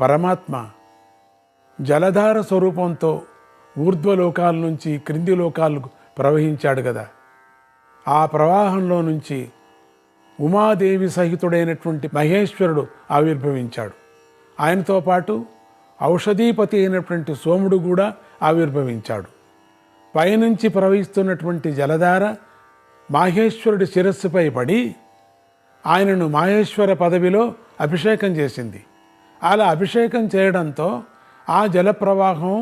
పరమాత్మ జలధార స్వరూపంతో ఊర్ధ్వలోకాల నుంచి క్రింది లోకాలకు ప్రవహించాడు కదా. ఆ ప్రవాహంలో నుంచి ఉమాదేవి సహితుడైనటువంటి మహేశ్వరుడు ఆవిర్భవించాడు. ఆయనతో పాటు ఔషధీపతి అయినటువంటి సోముడు కూడా ఆవిర్భవించాడు. పైనుంచి ప్రవహిస్తున్నటువంటి జలధార మాహేశ్వరుడి శిరస్సుపై పడి ఆయనను మాహేశ్వర పదవిలో అభిషేకం చేసింది. అలా అభిషేకం చేయడంతో ఆ జలప్రవాహం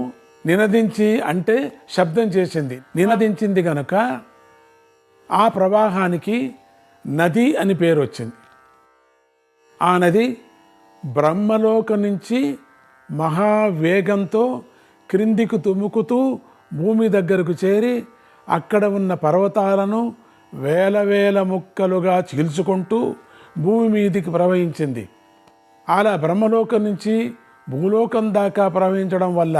నినదించి అంటే శబ్దం చేసింది. నినదించింది కనుక ఆ ప్రవాహానికి నది అని పేరు వచ్చింది. ఆ నది బ్రహ్మలోకం నుంచి మహావేగంతో క్రిందికి తుముకుతూ భూమి దగ్గరకు చేరి అక్కడ ఉన్న పర్వతాలను వేల వేల ముక్కలుగా చీల్చుకుంటూ భూమి మీదికి ప్రవహించింది. అలా బ్రహ్మలోకం నుంచి భూలోకం దాకా ప్రవహించడం వల్ల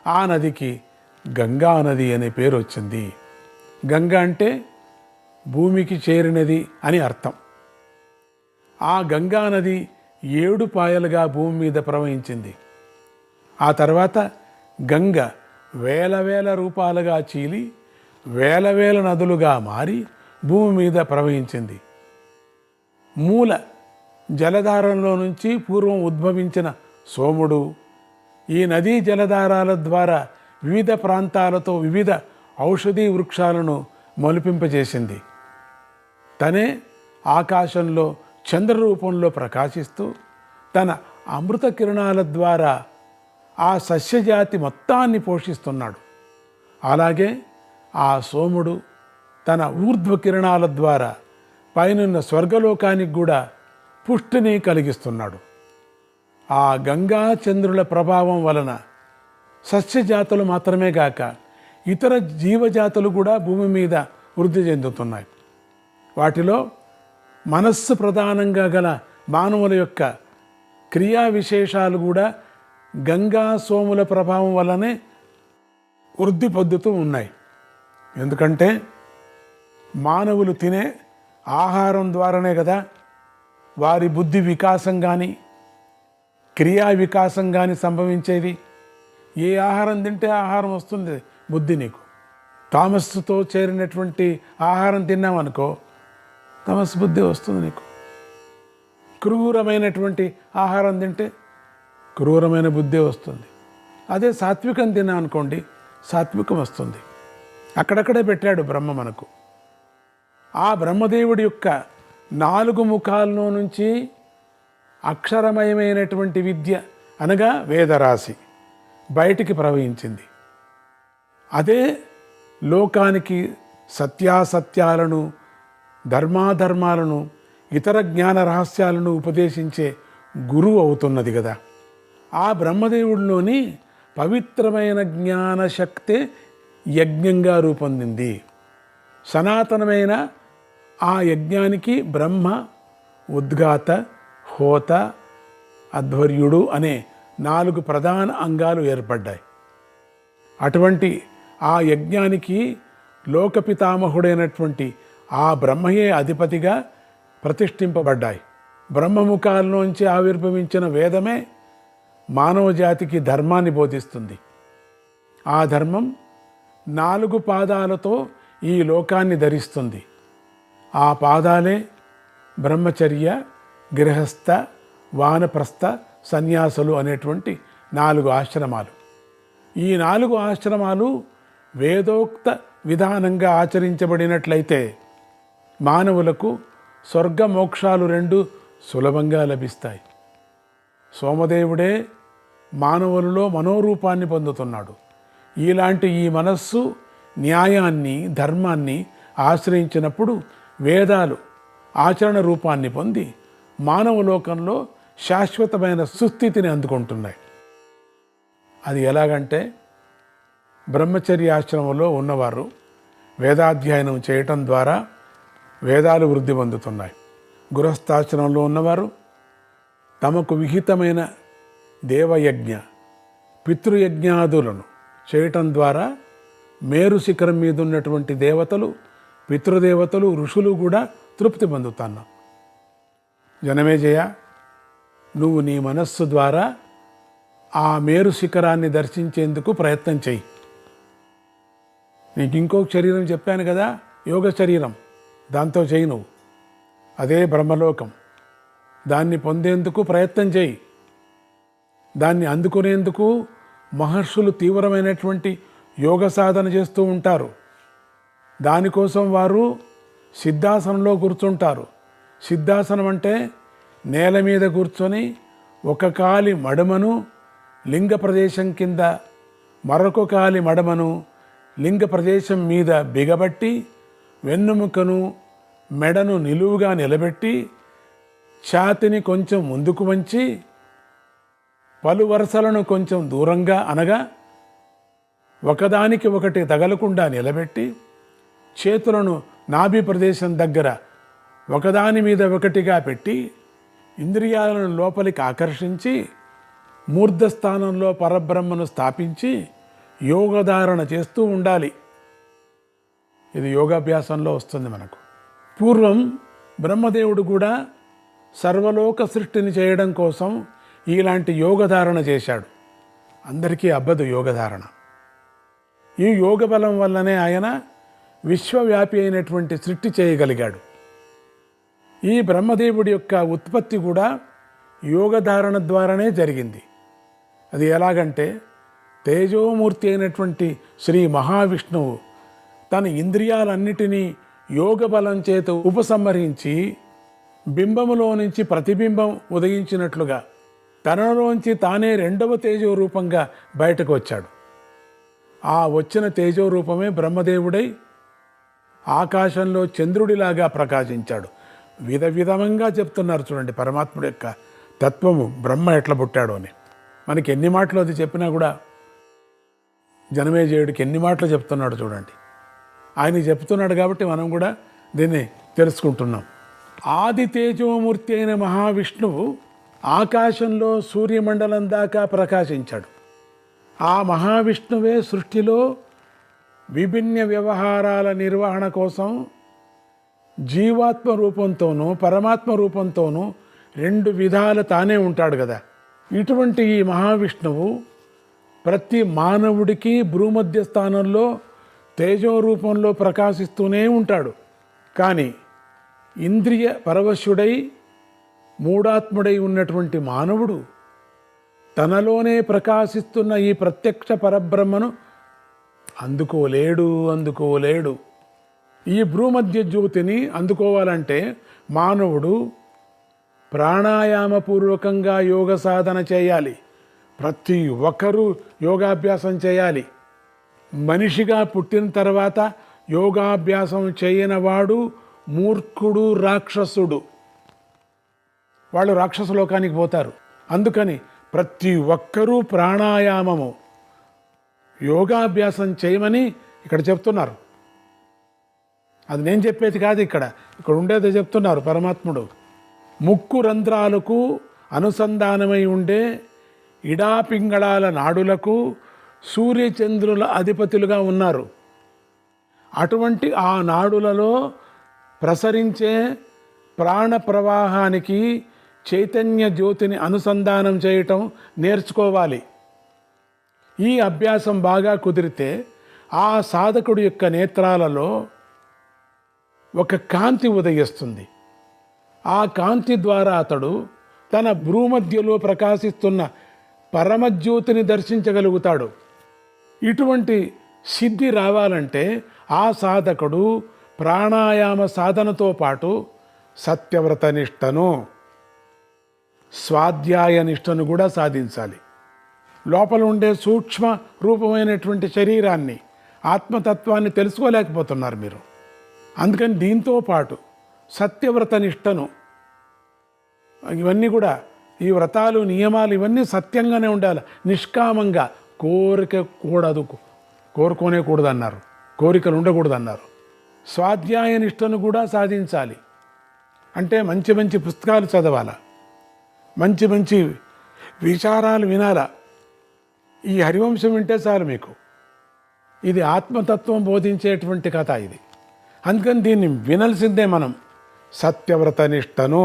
ఆ నదికి గంగా నది అనే పేరు వచ్చింది. గంగా అంటే భూమికి చేరినది అని అర్థం. ఆ గంగా నది 7 పాయలుగా భూమి మీద ప్రవహించింది. ఆ తర్వాత గంగ వేల వేల రూపాలుగా చీలి వేల వేల నదులుగా మారి భూమి మీద ప్రవహించింది. మూల జలధారంలో నుంచి పూర్వం ఉద్భవించిన సోముడు ఈ నదీ జలధారాల ద్వారా వివిధ ప్రాంతాలతో వివిధ ఔషధీ వృక్షాలను మొలిపింపజేసింది. తనే ఆకాశంలో చంద్రరూపంలో ప్రకాశిస్తూ తన అమృత కిరణాల ద్వారా ఆ సస్యజాతి మొత్తాన్ని పోషిస్తున్నాడు. అలాగే ఆ సోముడు తన ఊర్ధ్వ కిరణాల ద్వారా పైనున్న స్వర్గలోకానికి కూడా పుష్టిని కలిగిస్తున్నాడు. ఆ గంగా చంద్రుల ప్రభావం వలన సస్యజాతులు మాత్రమే గాక ఇతర జీవజాతులు కూడా భూమి మీద వృద్ధి చెందుతున్నాయి. వాటిలో మనస్సు ప్రధానంగా గల మానవుల యొక్క క్రియా విశేషాలు కూడా గంగా సోముల ప్రభావం వల్లనే వృద్ధి పొందుతూ ఉన్నాయి. ఎందుకంటే మానవులు తినే ఆహారం ద్వారానే కదా వారి బుద్ధి వికాసం కానీ క్రియా వికాసం కానీ సంభవించేది. ఏ ఆహారం తింటే ఆహారం వస్తుంది బుద్ధి నీకు. తామస్సుతో చేరినటువంటి ఆహారం తిన్నామనుకో తమస్సు బుద్ధి వస్తుంది నీకు. క్రూరమైనటువంటి ఆహారం తింటే క్రూరమైన బుద్ధి వస్తుంది. అదే సాత్వికం తిన్నామనుకోండి సాత్వికం వస్తుంది. అక్కడక్కడే పెట్టాడు బ్రహ్మ మనకు. ఆ బ్రహ్మదేవుడి యొక్క 4 ముఖాల్లో నుంచి అక్షరమయమైనటువంటి విద్య అనగా వేదరాశి బయటికి ప్రవహించింది. అదే లోకానికి సత్యాసత్యాలను ధర్మాధర్మాలను ఇతర జ్ఞాన రహస్యాలను ఉపదేశించే గురువు అవుతున్నది కదా. ఆ బ్రహ్మదేవుడిలోని పవిత్రమైన జ్ఞానశక్తే యజ్ఞంగా రూపొందింది. సనాతనమైన ఆ యజ్ఞానికి బ్రహ్మ, ఉద్గాత, హోత, అధ్వర్యుడు అనే 4 ప్రధాన అంగాలు ఏర్పడ్డాయి. అటువంటి ఆ యజ్ఞానికి లోకపితామహుడైనటువంటి ఆ బ్రహ్మయే అధిపతిగా ప్రతిష్ఠింపబడ్డాయి. బ్రహ్మముఖాల్లోంచి ఆవిర్భవించిన వేదమే మానవ జాతికి ధర్మాన్ని బోధిస్తుంది. ఆ ధర్మం 4 పాదాలతో ఈ లోకాన్ని ధరిస్తుంది. ఆ పాదాలే బ్రహ్మచర్య, గృహస్థ, వానప్రస్థ, సన్యాసులు అనేటువంటి 4 ఆశ్రమాలు. ఈ 4 ఆశ్రమాలు వేదోక్త విధానంగా ఆచరించబడినట్లయితే మానవులకు స్వర్గ మోక్షాలు 2 సులభంగా లభిస్తాయి. సోమదేవుడే మానవులలో మనోరూపాన్ని పొందుతున్నాడు. ఇలాంటి ఈ మనస్సు న్యాయాన్ని, ధర్మాన్ని ఆశ్రయించినప్పుడు వేదాలు ఆచరణ రూపాన్ని పొంది మానవ లోకంలో శాశ్వతమైన సుస్థితిని అందుకుంటున్నాయి. అది ఎలాగంటే బ్రహ్మచర్యాశ్రమంలో ఉన్నవారు వేదాధ్యయనం చేయటం ద్వారా వేదాలు వృద్ధి పొందుతున్నాయి. గృహస్థాశ్రమంలో ఉన్నవారు తమకు విహితమైన దేవయజ్ఞ, పితృయజ్ఞాదులను చేయటం ద్వారా మేరు శిఖరం మీద ఉన్నటువంటి దేవతలు, పితృదేవతలు, ఋషులు కూడా తృప్తి పొందుతున్నాం. జనమేజయ, నువ్వు నీ మనస్సు ద్వారా ఆ మేరు శిఖరాన్ని దర్శించేందుకు ప్రయత్నం చెయ్యి. నీకు ఇంకొక శరీరం చెప్పాను కదా, యోగ శరీరం, దాంతో చెయ్యి నువ్వు. అదే బ్రహ్మలోకం. దాన్ని పొందేందుకు ప్రయత్నం చేయి. దాన్ని అందుకునేందుకు మహర్షులు తీవ్రమైనటువంటి యోగ సాధన చేస్తూ ఉంటారు. దానికోసం వారు సిద్ధాసనంలో కూర్చుంటారు. సిద్ధాసనం అంటే నేల మీద కూర్చొని ఒక కాలి మడమను లింగ ప్రదేశం కింద, మరొక కాలి మడమను లింగ ప్రదేశం మీద బిగబట్టి, వెన్నుముకను మెడను నిలువుగా నిలబెట్టి, ఛాతిని కొంచెం ముందుకు వంచి, పలు వరుసలను కొంచెం దూరంగా అనగా ఒకదానికి ఒకటి తగలకుండా నిలబెట్టి, చేతులను నాభి ప్రదేశం దగ్గర ఒకదాని మీద ఒకటిగా పెట్టి, ఇంద్రియాలను లోపలికి ఆకర్షించి, మూర్ధస్థానంలో పరబ్రహ్మను స్థాపించి యోగధారణ చేస్తూ ఉండాలి. ఇది యోగాభ్యాసంలో వస్తుంది మనకు. పూర్వం బ్రహ్మదేవుడు కూడా సర్వలోక సృష్టిని చేయడం కోసం ఇలాంటి యోగధారణ చేశాడు. అందరికీ అబ్బదు యోగధారణ. ఈ యోగ బలం వల్లనే ఆయన విశ్వవ్యాపి అయినటువంటి సృష్టి చేయగలిగాడు. ఈ బ్రహ్మదేవుడి యొక్క ఉత్పత్తి కూడా యోగధారణ ద్వారానే జరిగింది. అది ఎలాగంటే, తేజోమూర్తి అయినటువంటి శ్రీ మహావిష్ణువు తన ఇంద్రియాలన్నిటినీ యోగ బలం చేత ఉపసంహరించి బింబములో నుంచి ప్రతిబింబం ఉదయించినట్లుగా తనలోంచి తానే రెండవ తేజో రూపంగా బయటకు వచ్చాడు. ఆ వచ్చిన తేజో రూపమే బ్రహ్మదేవుడై ఆకాశంలో చంద్రుడిలాగా ప్రకాశించాడు. విధంగా చెప్తున్నారు చూడండి పరమాత్ముడి యొక్క తత్వము, బ్రహ్మ ఎట్లా పుట్టాడు అని. మనకి ఎన్ని మాటలు అది చెప్పినా కూడా, జనమేజయుడికి ఎన్ని మాటలు చెప్తున్నాడు చూడండి. ఆయన చెప్తున్నాడు కాబట్టి మనం కూడా దీన్ని తెలుసుకుంటున్నాం. ఆది తేజోమూర్తి అయిన మహావిష్ణువు ఆకాశంలో సూర్యమండలం దాకా ప్రకాశించాడు. ఆ మహావిష్ణువే సృష్టిలో విభిన్న వ్యవహారాల నిర్వహణ కోసం జీవాత్మ రూపంతోనూ పరమాత్మ రూపంతోనూ రెండు విధాలు తానే ఉంటాడు కదా. ఇటువంటి ఈ మహావిష్ణువు ప్రతి మానవుడికి భూమధ్య స్థానంలో తేజో రూపంలో ప్రకాశిస్తూనే ఉంటాడు. కానీ ఇంద్రియ పరవశుడై మూఢాత్ముడై ఉన్నటువంటి మానవుడు తనలోనే ప్రకాశిస్తున్న ఈ ప్రత్యక్ష పరబ్రహ్మను అందుకోలేడు. ఈ భూమధ్య జ్యోతిని అందుకోవాలంటే మానవుడు ప్రాణాయామపూర్వకంగా యోగ సాధన చేయాలి. ప్రతి ఒక్కరూ యోగాభ్యాసం చేయాలి. మనిషిగా పుట్టిన తర్వాత యోగాభ్యాసం చేయనివాడు మూర్ఖుడు, రాక్షసుడు. వాళ్ళు రాక్షస లోకానికి పోతారు. అందుకని ప్రతి ఒక్కరూ ప్రాణాయామము, యోగాభ్యాసం చేయమని ఇక్కడ చెప్తున్నారు. అది నేను చెప్పేది కాదు, ఇక్కడ ఉండేది చెప్తున్నారు పరమాత్ముడు. ముక్కు రంధ్రాలకు అనుసంధానమై ఉండే ఇడాపింగళాల నాడులకు సూర్యచంద్రుల అధిపతులుగా ఉన్నారు. అటువంటి ఆ నాడులలో ప్రసరించే ప్రాణ ప్రవాహానికి చైతన్య జ్యోతిని అనుసంధానం చేయటం నేర్చుకోవాలి. ఈ అభ్యాసం బాగా కుదిరితే ఆ సాధకుడి యొక్క నేత్రాలలో ఒక కాంతి ఉదయిస్తుంది. ఆ కాంతి ద్వారా అతడు తన భూమధ్యలో ప్రకాశిస్తున్న పరమజ్యోతిని దర్శించగలుగుతాడు. ఇటువంటి సిద్ధి రావాలంటే ఆ సాధకుడు ప్రాణాయామ సాధనతో పాటు సత్యవ్రత నిష్టను, స్వాధ్యాయ నిష్టను కూడా సాధించాలి. లోపల ఉండే సూక్ష్మ రూపమైనటువంటి శరీరాన్ని, ఆత్మతత్వాన్ని తెలుసుకోలేకపోతున్నారు మీరు. అందుకని దీంతో పాటు సత్యవ్రత నిష్టను, ఇవన్నీ కూడా ఈ వ్రతాలు నియమాలు ఇవన్నీ సత్యంగానే ఉండాలి. నిష్కామంగా, కోరుకోనే కూడదు అన్నారు, కోరికలు ఉండకూడదు అన్నారు. స్వాధ్యాయ నిష్టను కూడా సాధించాలి. అంటే మంచి మంచి పుస్తకాలు చదవాలా, మంచి మంచి విచారాలు వినాలా. ఈ హరివంశం వింటే చాలు మీకు. ఇది ఆత్మతత్వం బోధించేటువంటి కథ ఇది. అందుకని దీన్ని వినాల్సిందే మనం. సత్యవ్రత నిష్టను,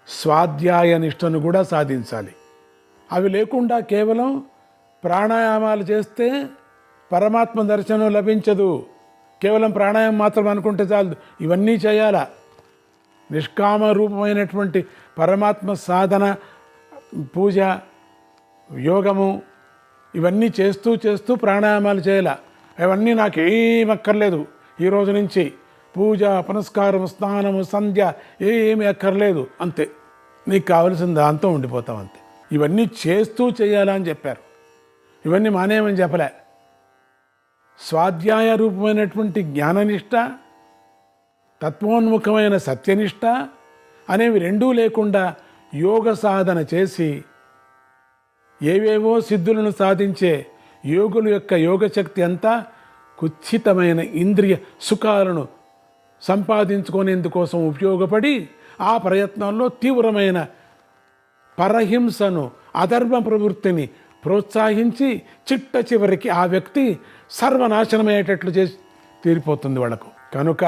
స్వాధ్యాయ నిష్టను కూడా సాధించాలి. అవి లేకుండా కేవలం ప్రాణాయామాలు చేస్తే పరమాత్మ దర్శనం లభించదు. కేవలం ప్రాణాయామం మాత్రం అనుకుంటే చాలు, ఇవన్నీ చేయాలా. నిష్కామ రూపమైనటువంటి పరమాత్మ సాధన, పూజ, యోగము ఇవన్నీ చేస్తూ చేస్తూ ప్రాణాయామాలు చేయాల. అవన్నీ నాకు ఏం అక్కర్లేదు, ఈరోజు నుంచి పూజ, పునస్కారం, స్నానము, సంధ్య ఏమీ అక్కర్లేదు, అంతే. నీకు కావలసిన దాంతో ఉండిపోతాం అంతే. ఇవన్నీ చేస్తూ చేయాలా అని చెప్పారు. ఇవన్నీ మానేయమని చెప్పలే. స్వాధ్యాయ రూపమైనటువంటి జ్ఞాననిష్ట, తత్వోన్ముఖమైన సత్యనిష్ట అనేవి రెండూ లేకుండా యోగ సాధన చేసి ఏవేవో సిద్ధులను సాధించే యోగుల యొక్క యోగశక్తి అంతా కుత్సితమైన ఇంద్రియ సుఖాలను సంపాదించుకునేందుకోసం ఉపయోగపడి ఆ ప్రయత్నంలో తీవ్రమైన పరహింసను, అధర్మ ప్రవృత్తిని ప్రోత్సహించి చిట్ట చివరికి ఆ వ్యక్తి సర్వనాశనమయ్యేటట్లు చేసి తీరిపోతుంది వాళ్ళకు. కనుక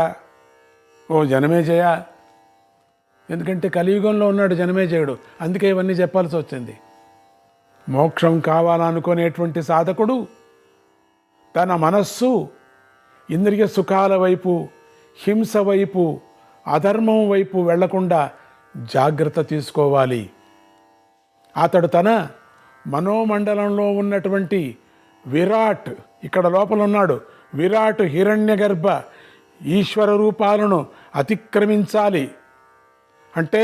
ఓ జనమేజయ, ఎందుకంటే కలియుగంలో ఉన్నాడు జనమేజయుడు, అందుకే ఇవన్నీ చెప్పాల్సి వచ్చింది. మోక్షం కావాలనుకునేటువంటి సాధకుడు తన మనస్సు ఇంద్రియ సుఖాల వైపు, హింస వైపు, అధర్మం వైపు వెళ్లకుండా జాగ్రత్త తీసుకోవాలి. అతడు తన మనోమండలంలో ఉన్నటువంటి విరాట్, ఇక్కడ లోపల ఉన్నాడు విరాట్ హిరణ్యగర్భ ఈశ్వర రూపాలను అతిక్రమించాలి. అంటే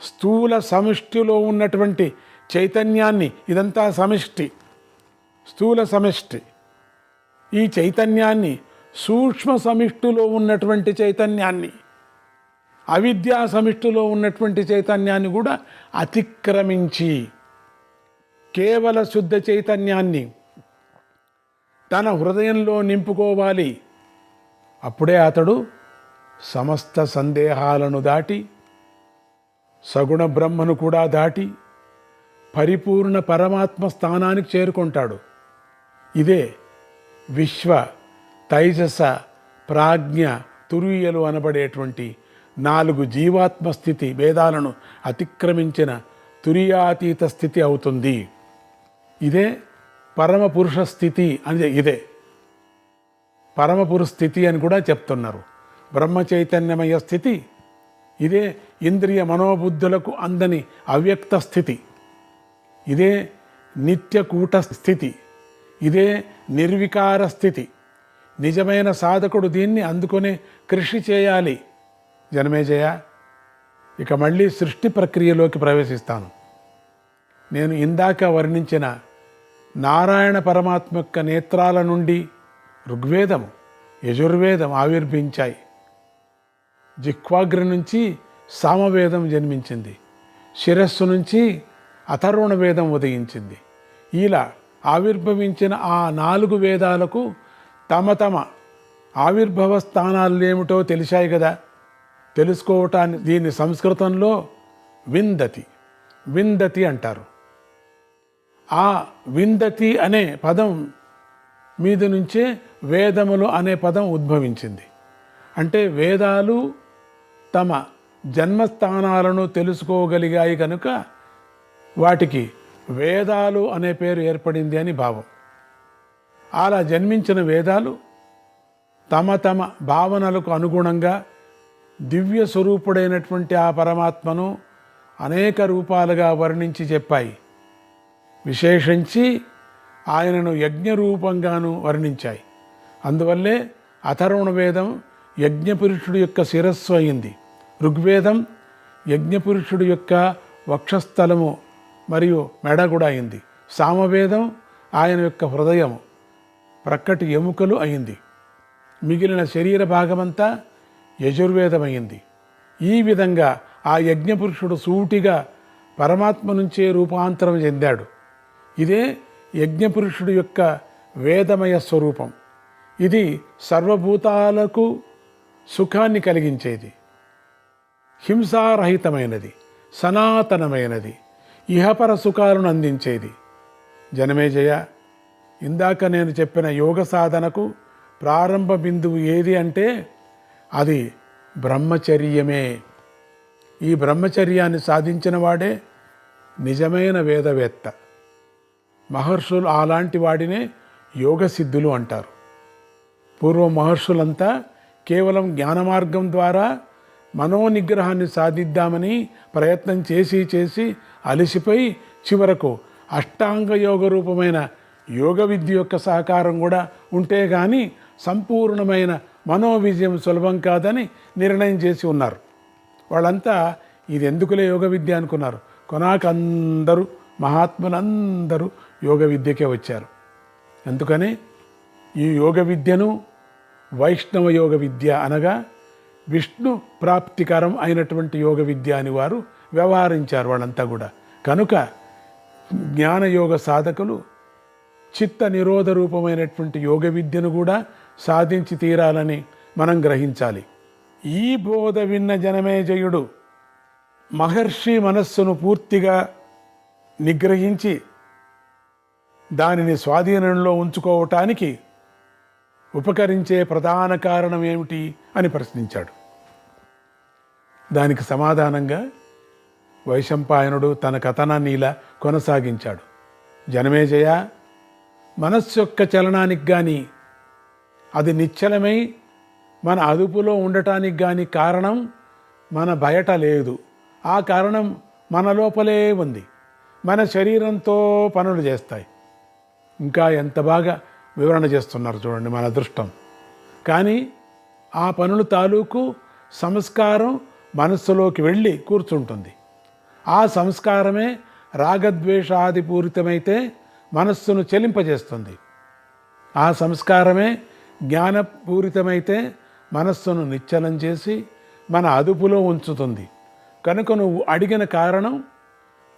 స్థూల సమిష్టిలో ఉన్నటువంటి చైతన్యాన్ని, ఇదంతా సమిష్టి, స్థూల సమిష్టి, ఈ చైతన్యాన్ని, సూక్ష్మ సమిష్టిలో ఉన్నటువంటి చైతన్యాన్ని, అవిద్యా సమిష్టిలో ఉన్నటువంటి చైతన్యాన్ని కూడా అతిక్రమించి కేవల శుద్ధ చైతన్యాన్ని తన హృదయంలో నింపుకోవాలి. అప్పుడే అతడు సమస్త సందేహాలను దాటి, సగుణ బ్రహ్మను కూడా దాటి పరిపూర్ణ పరమాత్మ స్థానానికి చేరుకుంటాడు. ఇదే విశ్వ, తైజస, ప్రాజ్ఞ, తురీయలు అనబడేటువంటి 4 జీవాత్మ స్థితి భేదాలను అతిక్రమించిన తురియాతీత స్థితి అవుతుంది. ఇదే పరమపురుష స్థితి అని, ఇదే పరమపురుష స్థితి అని కూడా చెప్తున్నారు. బ్రహ్మ చైతన్యమయ స్థితి ఇదే. ఇంద్రియ మనోబుద్ధులకు అందని అవ్యక్త స్థితి ఇదే. నిత్యకూట స్థితి ఇదే. నిర్వికార స్థితి. నిజమైన సాధకుడు దీన్ని అందుకునే కృషి చేయాలి. జనమేజయ, ఇక మళ్ళీ సృష్టి ప్రక్రియలోకి ప్రవేశిస్తాను. నేను ఇందాక వర్ణించిన నారాయణ పరమాత్మ యొక్క నేత్రాల నుండి ఋగ్వేదం, యజుర్వేదం ఆవిర్భించాయి. జిహ్వాగ్ర నుంచి సామవేదం జన్మించింది. శిరస్సు నుంచి అథర్వణ వేదం ఉదయించింది. ఇలా ఆవిర్భవించిన ఆ 4 వేదాలకు తమ తమ ఆవిర్భవ స్థానాలు ఏమిటో తెలిసాయి కదా. తెలుసుకోవటాన్ని దీన్ని సంస్కృతంలో విందతి, విందతి అంటారు. ఆ విందతి అనే పదం మీద నుంచే వేదములు అనే పదం ఉద్భవించింది. అంటే వేదాలు తమ జన్మస్థానాలను తెలుసుకోగలిగాయి కనుక వాటికి వేదాలు అనే పేరు ఏర్పడింది అని భావం. అలా జన్మించిన వేదాలు తమ తమ భావనలకు అనుగుణంగా దివ్య స్వరూపుడైనటువంటి ఆ పరమాత్మను అనేక రూపాలుగా వర్ణించి చెప్పాయి. విశేషించి ఆయనను యజ్ఞరూపంగాను వర్ణించాయి. అందువల్లే అథర్వణ వేదం యజ్ఞపురుషుడు యొక్క శిరస్సు అయింది. ఋగ్వేదం యజ్ఞపురుషుడు యొక్క వక్షస్థలము మరియు మెడ కూడా అయింది. సామవేదం ఆయన యొక్క హృదయము, ప్రక్కటి ఎముకలు అయింది. మిగిలిన శరీర భాగమంతా యజుర్వేదమైంది. ఈ విధంగా ఆ యజ్ఞపురుషుడు సూటిగా పరమాత్మ నుంచే రూపాంతరం చెందాడు. ఇదే యజ్ఞపురుషుడు యొక్క వేదమయ స్వరూపం. ఇది సర్వభూతాలకు సుఖాన్ని కలిగించేది, హింసారహితమైనది, సనాతనమైనది, ఇహపర సుఖాలను అందించేది. జనమేజయ, ఇందాక నేను చెప్పిన యోగ సాధనకు ప్రారంభ బిందువు ఏది అంటే అది బ్రహ్మచర్యమే. ఈ బ్రహ్మచర్యాన్ని సాధించిన వాడే నిజమైన వేదవేత్త. మహర్షులు అలాంటి వాడినే యోగ సిద్ధులు అంటారు. పూర్వ మహర్షులంతా కేవలం జ్ఞానమార్గం ద్వారా మనోనిగ్రహాన్ని సాధిద్దామని ప్రయత్నం చేసి అలసిపోయి చివరకు అష్టాంగ యోగ రూపమైన యోగ విద్య యొక్క సహకారం కూడా ఉంటే కానీ సంపూర్ణమైన మనోవిజయం సులభం కాదని నిర్ణయం చేసి ఉన్నారు. వాళ్ళంతా ఇది ఎందుకులే యోగ విద్య అనుకున్నారు. కొనాకందరూ మహాత్ములందరూ యోగ విద్యకే వచ్చారు. అందుకని ఈ యోగ విద్యను వైష్ణవ యోగ విద్య అనగా విష్ణు ప్రాప్తికరం అయినటువంటి యోగ విద్య అని వారు వ్యవహరించారు వాళ్ళంతా కూడా. కనుక జ్ఞానయోగ సాధకులు చిత్త నిరోధ రూపమైనటువంటి యోగ విద్యను కూడా సాధించి తీరాలని మనం గ్రహించాలి. ఈ బోధ విన్న జనమేజయుడు మహర్షి మనస్సును పూర్తిగా నిగ్రహించి దానిని స్వాధీనంలో ఉంచుకోవటానికి ఉపకరించే ప్రధాన కారణం ఏమిటి అని ప్రశ్నించాడు. దానికి సమాధానంగా వైశంపాయనుడు తన కథనాన్ని ఇలా కొనసాగించాడు. జనమేజయ, మనస్సు యొక్క చలనానికి కానీ అది నిశ్చలమై మన అదుపులో ఉండటానికి కానీ కారణం మన బయట లేదు. ఆ కారణం మన లోపలే ఉంది. మన శరీరంతో పనులు చేస్తాయి. ఇంకా ఎంత బాగా వివరణ చేస్తున్నారు చూడండి, మన అదృష్టం. కానీ ఆ పనుల తాలూకు సంస్కారం మనస్సులోకి వెళ్ళి కూర్చుంటుంది. ఆ సంస్కారమే రాగద్వేషాది పూరితమైతే మనస్సును చెలింపజేస్తుంది. ఆ సంస్కారమే జ్ఞానపూరితమైతే మనస్సును నిశ్చలం చేసి మన అదుపులో ఉంచుతుంది. కనుక నువ్వు అడిగిన కారణం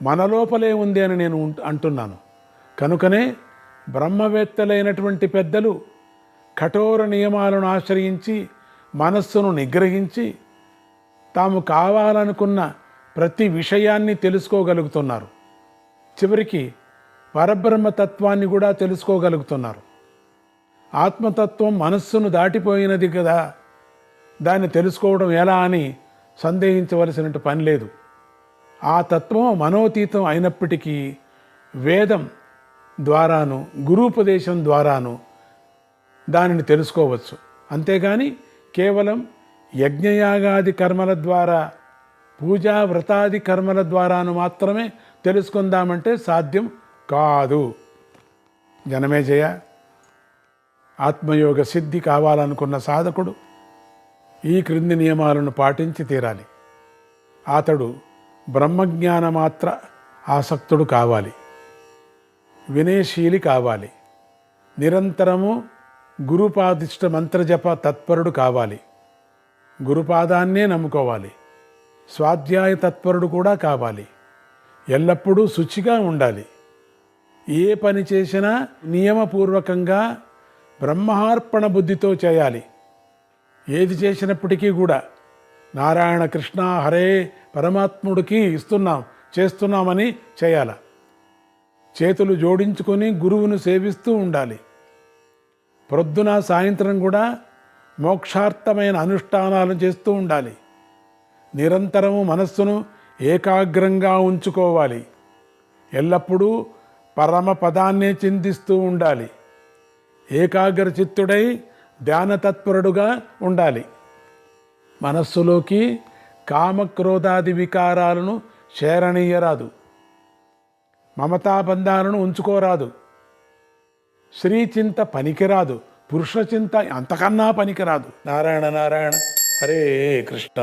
మన లోపలే ఉంది అని నేను అంటున్నాను. కనుకనే బ్రహ్మవేత్తలైనటువంటి పెద్దలు కఠోర నియమాలను ఆశ్రయించి మనస్సును నిగ్రహించి తాము కావాలనుకున్న ప్రతి విషయాన్ని తెలుసుకోగలుగుతున్నారు. చివరికి పరబ్రహ్మతత్వాన్ని కూడా తెలుసుకోగలుగుతున్నారు. ఆత్మతత్వం మనస్సును దాటిపోయినది కదా, దాన్ని తెలుసుకోవడం ఎలా అని సందేహించవలసిన పని లేదు. ఆ తత్వం మనోతీతం అయినప్పటికీ వేదం ద్వారాను గురూపదేశం ద్వారాను దానిని తెలుసుకోవచ్చు. అంతేగాని కేవలం యజ్ఞయాగాది కర్మల ద్వారా పూజా వ్రతాది కర్మల ద్వారాను మాత్రమే తెలుసుకుందామంటే సాధ్యం కాదు. జనమేజయ, ఆత్మయోగ సిద్ధి కావాలనుకున్న సాధకుడు ఈ క్రింది నియమాలను పాటించి తీరాలి. అతడు బ్రహ్మజ్ఞానమాత్ర ఆసక్తుడు కావాలి. వినయశీలి కావాలి. నిరంతరము గురుపాదిష్ట మంత్రజప తత్పరుడు కావాలి. గురుపాదాన్నే నమ్ముకోవాలి. స్వాధ్యాయ తత్పరుడు కూడా కావాలి. ఎల్లప్పుడూ శుచిగా ఉండాలి. ఏ పని చేసినా నియమపూర్వకంగా బ్రహ్మార్పణ బుద్ధితో చేయాలి. ఏది చేసినప్పటికీ కూడా నారాయణ కృష్ణ హరే పరమాత్ముడికి చేస్తున్నామని చేయాల. చేతులు జోడించుకొని గురువును సేవిస్తూ ఉండాలి. ప్రొద్దున సాయంత్రం కూడా మోక్షార్థమైన అనుష్ఠానాలు చేస్తూ ఉండాలి. నిరంతరము మనస్సును ఏకాగ్రంగా ఉంచుకోవాలి. ఎల్లప్పుడూ పరమ పదాన్నే చింతిస్తూ ఉండాలి. ఏకాగ్ర చిత్తుడై ధ్యానతత్పరుడుగా ఉండాలి. మనస్సులోకి కామక్రోధాది వికారాలను చేరనీయరాదు. మమతాబంధాలను ఉంచుకోరాదు. స్త్రీచింత పనికిరాదు. పురుష చింత అంతకన్నా పనికిరాదు. నారాయణ నారాయణ హరే కృష్ణ.